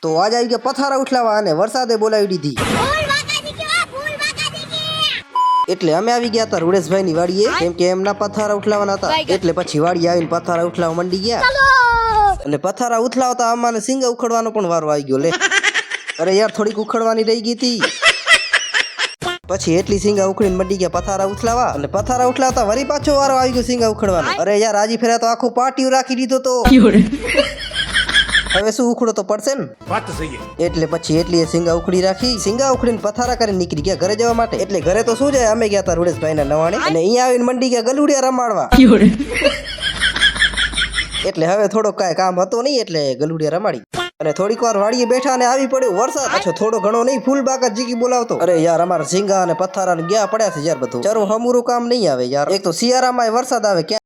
તો આજ આવી ગયા પથારા ઉઠલાવા અને વરસાદે બોલાવી દીધી એટલે અમે આવી ગયા હતા રૂડેશભાઈ ની વાડીએ કેમ કે એમના પથારા ઉઠલાવાના હતા એટલે પછી વાડી આવીને પથારા ઉઠલાવા મંડી ગયા અને પથારા ઉથલાવતા અમારે સિંગા ઉખડવાનો પણ વારો આવી ગયો લે અરે યાર થોડીક ઉખડવાની રહી ગઈ હતી પછી એટલી સિંગા ઉખડીને મંડી ગયા પથારા ઉથલાવા અને પથારા ઉથલાવતા વળી પાછો વારો આવી ગયો સિંગા ઉખડવાનો અરે યાર આજી ફેરા તો આખો પાટિયું રાખી દીધો તો હવે શું ઉખડો તો પડશે ને વાત તો સહી એટલે પછી એટલી સિંગા ઉખડી રાખી સિંગા ઉખડીને પથારા કરીને નીકળી ગયા ઘરે જવા માટે એટલે ઘરે તો શું જાય અમે ગયા હતા રૂડેશભાઈ ના નવાણે અને અહીંયા આવીને મંડી ગયા ગલુડિયા રમાડવા એટલે હવે થોડો કાંઈ કામ હતો નહીં એટલે ગલુડિયા રમાડી અને થોડીક વાર વાડીએ બેઠા અને આવી પડ્યો વરસાદ પાછો થોડો ઘણો નહીં ફૂલ બાકા જીકી બોલાવતો અરે યાર અમારા સિંગા અને પથારા ગયા પડ્યા છે યાર બધું ચારું હમુરું કામ નહીં આવે યાર એક તો શિયાળામાં વરસાદ આવે ક્યાં